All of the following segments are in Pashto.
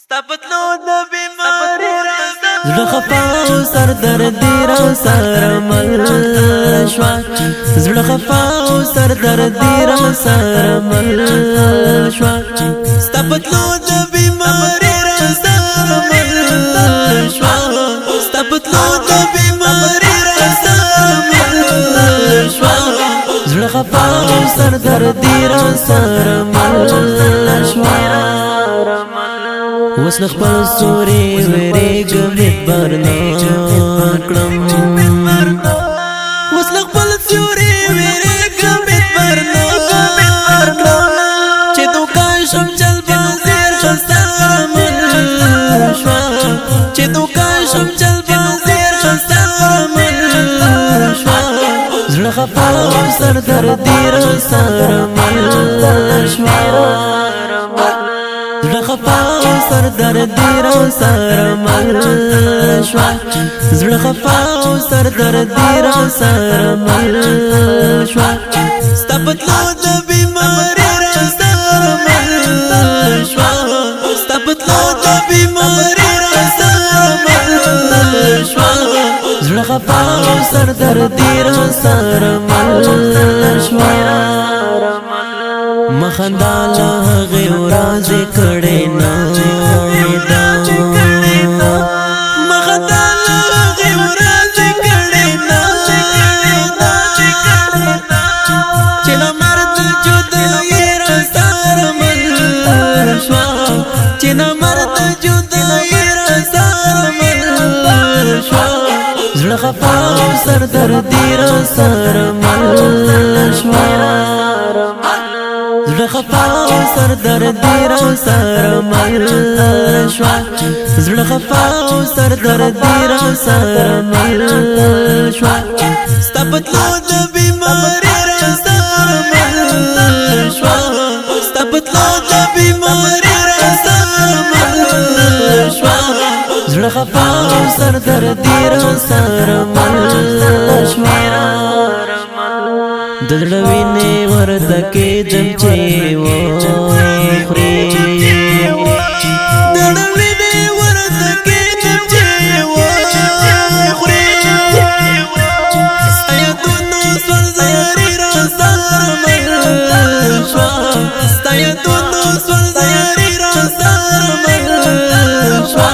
ستپتلو د بیماری راستا زړه خفا او سر دردی را سره مل شوا زړه خفا او سر دردی را سره مل شوا ستپتلو د بیماری راستا مل شوا ستپتلو د بیماری راستا مل شوا زړه خفا او سر دردی را سره مل شوا وس خپل سوري وریګم برنا کړم وس خپل سوري وریګم برنا چې دوکان شم چل بازار خستا مل شوا چې دوکان شم چل بازار خستا مل شوا زړه خفا او سر دردی را سره مل شوا زړه خفا او سر دردی را سره مل شوا زړه خفا او سر دردی را سره مل شوا ستپتلو د بیماری راستا مل شوا ستپتلو د بیماری راستا مل شوا زړه خفا او سر دردی را سره مل شوا مخندا له غوراز کړي نه مخندا له غوراز کړي نه چې نه مرد جدای راستا مل شوا چې نه مرد جدای راستا مل شوا زړه خفا او سر دردی را سره مل شوا زړه خفا او سر دردی را سره مل شوا زړه خفا او سر دردی را سره مل شوا ستپتلو د بیماری راستا مل شوا ستپتلو د بیماری راستا مل شوا زړه خفا او سر دردی را سره مل شوا د زړه وینې ورته کېدم چې وخورې د زړه وینې ورته کېدم چې وخورې ستا یادونو سوځري راستا مل شوا ستا یادونو سوځري راستا مل شوا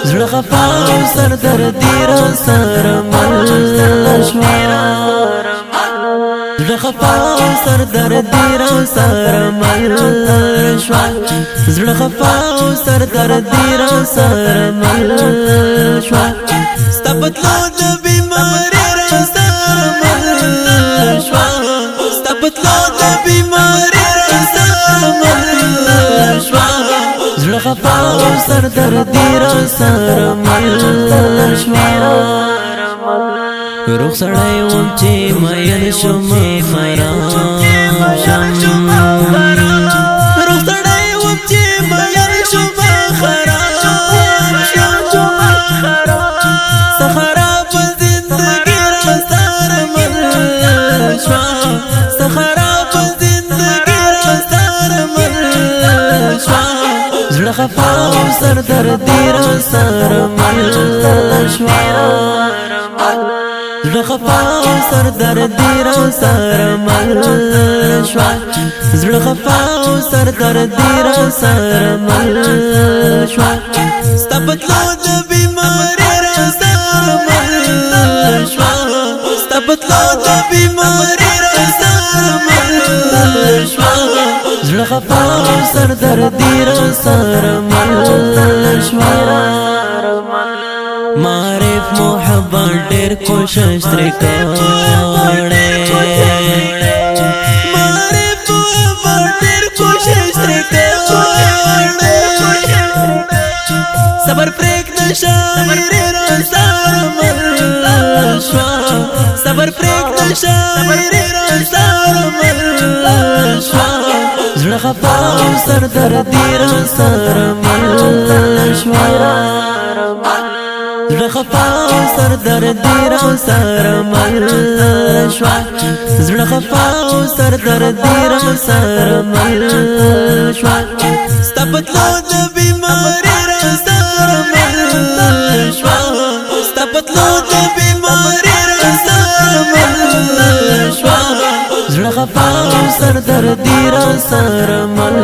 زړه خفا او سر دردی را سره مل شوا زړه خفا او سر دردی را سره مل شوا زړه خفا او سر دردی را سره مل شوا ستپتلو د بیماری راستا مل شوا ستپتلو د بیماری راستا مل شوا زړه خفا او سر دردی را سره مل شوا روح سړی وم چې مین شم خراب شم روح سړی وم چې مین شم خراب شم سخراب زندگی راستا مل شوا سخراب زندگی راستا مل شوا زړه خفا او سر دردی را سره مل شوا زړه خفا او سر دردی را سره مل شوا زړه خفا او سر دردی را سره مل شوا ستپتلو د بیماری راستا مل شوا ستپتلو د بیماری راستا مل شوا زړه خفا او سر دردی را سره مل شوا معرف محبت ډېر کوشش ترې کړې معرف محبت ډېر کوشش ترې کړې صبر پرېږده شاعري راستا مل شوا صبر پرېږده شاعري راستا مل شوا زړه خفا او سر دردی را سره مل شوا زړه خفا او سر دردی را سره مل شوا زړه خفا او سر دردی را سره مل شوا ستپتلو د بیماری پتلو ته بیماری را سره مل شوا زړه خفا او سر دردی را سره مل